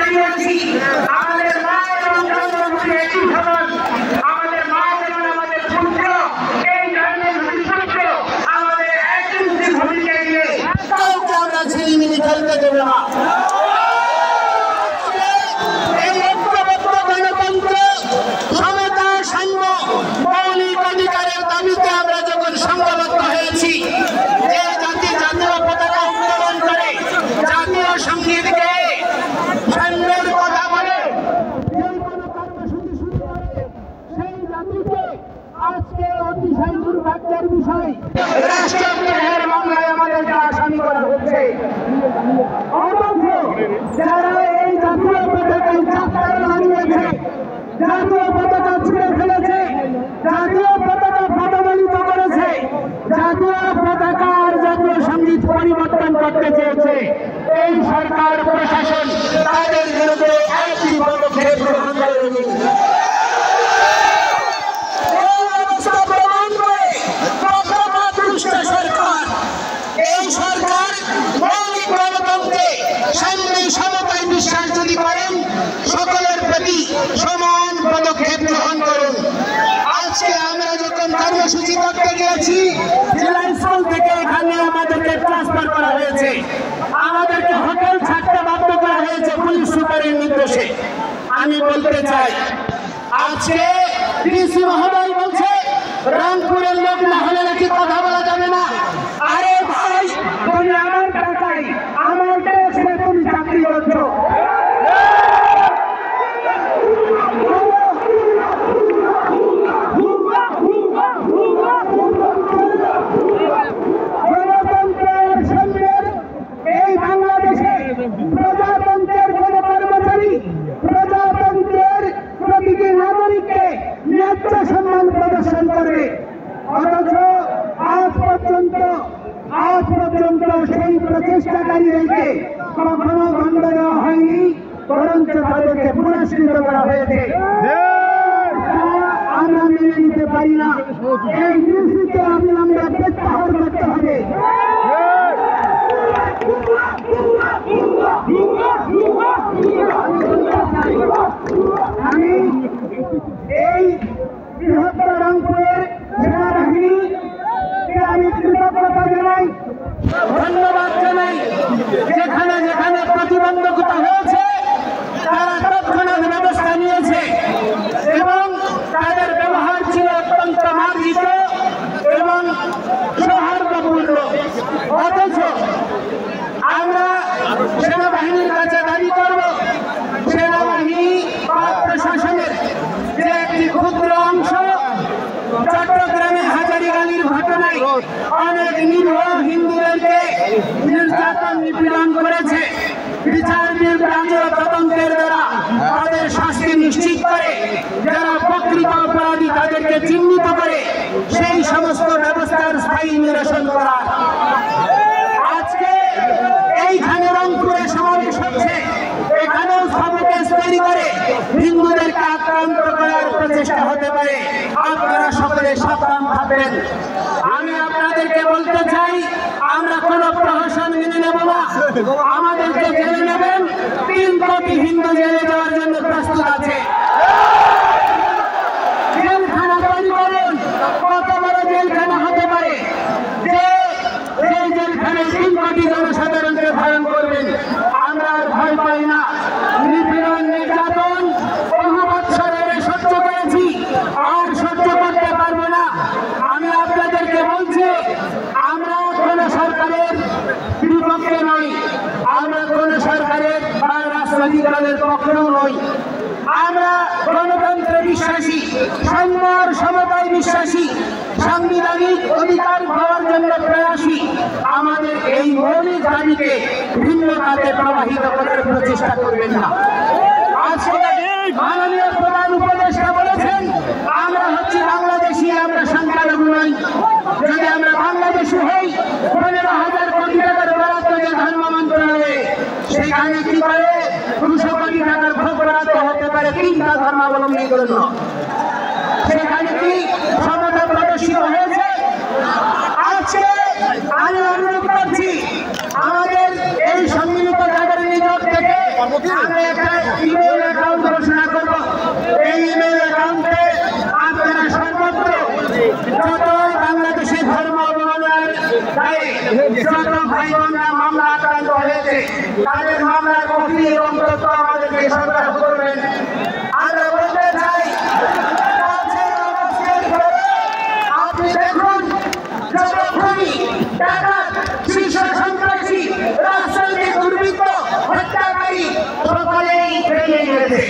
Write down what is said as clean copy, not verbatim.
দাঁড়িয়েছি আমাদের মা এবং জন্মভূমি একই সমান, আমাদের মা যেমন আমাদের পুত্র, এই জন্মভূমি পুত্র আমাদের একই ভূমিকে নিয়ে কাউকে আমরা ঝিলিমিলি খেলতে দেব না। এই ঐক্যবদ্ধ গণতন্ত্র, সমতা, সাম্য, মৌলিক অধিকারের দাবিতে আমরা যখন সংঘবদ্ধ হয়েছি, যে জাতি জাতীয় পতাকা উত্তোলন করে, জাতীয় সঙ্গীত গেয়ে, সাম্যের কথা বলে, যে কোনো কর্মসূচি শুরু করে, সেই জাতিকে আজকে অতিশয় দুর্ভাগ্যের বিষয় রাষ্ট্রদ্রোহের মামলায় আমাদেরকে আসামি করা হচ্ছে। অথচ যারা এই জাতীয় পতাকায় চাঁদা লাগিয়েছে, জাতীয় পতাকা ছুঁড়ে ফেলেছে, জাতীয় পতাকা পদদলিত করেছে, জাতীয় পতাকা আর জাতীয় সঙ্গীত পরিবর্তন করতে চেয়েছে, এই সরকার প্রশাসন তাদের বিরুদ্ধে একটি পদক্ষেপ গ্রহণ করেনি। এই সরকার মৌলিক গণতন্ত্রে সাম্যে সমতায় বিশ্বাস যদি করেন, সকলের প্রতি সমান পদক্ষেপ গ্রহণ করুন। আজকে আমরা যখন কর্মসূচি করতে গিয়েছি, জেলা স্কুল থেকে এখানে আমাদেরকে ট্রান্সফার করা হয়েছে, আমাদেরকে হোটেল ছাড়তে বাধ্য করা হয়েছে পুলিশ সুপারের নির্দেশে। আমি বলতে চাই, আজকে ডিসি মহোদয় বলছে রংপুরের লোক না হলে নাকি কথা বলা যাবে না। আরে ভাই, তুমি আমার টাকায় আমার ট্যাক্সে তুমি চাকরি করছো, গণতন্ত্রের সামনের এই বাংলাদেশে প্রজাতন্ত্রের কোন কর্মচারী প্রজাতন্ত্রের প্রতিটি নাগরিককে ন্যায্য সম্মান প্রদর্শন করবে। অথচ আজ পর্যন্ত সেই প্রচেষ্টাকারীদেরকে কখনো দণ্ড দেওয়া হয়নি, বরঞ্চ তাদেরকে পুরস্কৃত করা হয়েছে। আমরা মেনে নিতে পারি না। এই নিশ্চিতে অবিলম্বে প্রত্যাহার করতে হবে। আমি এই বৃহত্তর রংপুরের সেনাবাহিনীকে আমি কৃতজ্ঞতা জানাই, ধন্যবাদ জানাই। যেখানে যেখানে প্রতিবন্ধকতা হয়েছে তারা তৎক্ষণাৎ ব্যবস্থা নিয়েছে এবং তাদের ব্যবহার ছিল অত্যন্ত মার্জিত এবং সৌহার্দ্যপূর্ণ। অথচ আমরা সেনাবাহিনীর কাছে দাবি করব, সেনাবাহিনী বা প্রশাসনের যে একটি ক্ষুদ্র অংশ চট্টগ্রামে হাজারীবাগের ঘটনায় অনেক নিরীহ হিন্দুদেরকে নির্যাতন নিপীড়ন করেছে, বিচার বিভাগীয় তদন্তের দ্বারা তাদের শাস্তি নিশ্চিত করে, যারা প্রকৃত অপরাধী তাদেরকে চিহ্নিত করে সেই সমস্ত ব্যবস্থার স্থায়ী নিরসন করা। আজকে এইখানে রংপুরে সমাবেশ হচ্ছে, এখানেও সাবোটেজ তৈরি করে হিন্দুদেরকে আক্রান্ত করার প্রচেষ্টা হতে পারে। আপনারা সকলে সাবধান থাকবেন। আমি আপনাদেরকে বলতে চাই, আমরা কোন প্রহসন মেনে নেব না। আমাদেরকে জেলে নেবেন, 3 কোটি হিন্দু জেলে যাওয়ার জন্য প্রস্তুত আছে। জেলখানা তৈরি করুন, কত বড় জেলখানা হতে পারে যে এই জেলখানায় 3 কোটি জনসাধারণকে ধারণ করবেন। আমরা আর ভয় পাই না। নিপীড়ন নির্যাতন বহু বছর ধরে সহ্য করেছি, আর সহ্য করতে পারবো না। আমি আপনাদেরকে বলছি, আমরা কোন সরকারের বিপক্ষে নই, আমরা কোন সরকারের বা রাজনৈতিক দলের পক্ষেও নই। আমরা গণতন্ত্রে বিশ্বাসী, সাম্য সমতায় বিশ্বাসী, সাংবিধানিক অধিকার পাওয়ার জন্য প্রয়াসী। আমাদের এই মৌলিক দাবিকে ভিন্নতাতে প্রবাহিত করার প্রচেষ্টা করবেন না। আজকে মাননীয় প্রধান উপদেষ্টা বলেছেন, আমরা হচ্ছি বাংলাদেশি, আমরা সংখ্যালঘু নই। যদি আমরা বাংলাদেশি হই, 15,000 কোটি টাকার বরাদ্দ যে ধর্ম মন্ত্রণালয়ে, সেখানে কি করে 200 কোটি টাকার বরাদ্দ হতে পারে 3টা ধর্মাবলম্বীর জন্য? সেখানে কি সমতা প্রদর্শিত হয়েছে? আজকে আমি অনুরোধ করছি, আমাদের এই সম্মিলিত জাগরণী জোট থেকে আমি একটা ইমেল অ্যাকাউন্ট ঘোষণা করব। এই ইমেল অ্যাকাউন্টে আপনারা সর্বত্র যত বাংলাদেশে ধর্ম অবমাননার দায়ে যত ভাই বোনরা মামলা আক্রান্ত হয়েছে তাদের মামলার কপি এবং তথ্য আমাদেরকে সরবরাহ করবেন। আমরা বলতে চাই আপনি দেখুন যতক্ষণই ডাকাত শীর্ষ সন্ত্রাসী রাজনৈতিক দুর্বৃত্ত হত্যাকারী সকলেই বেরিয়ে গেছে।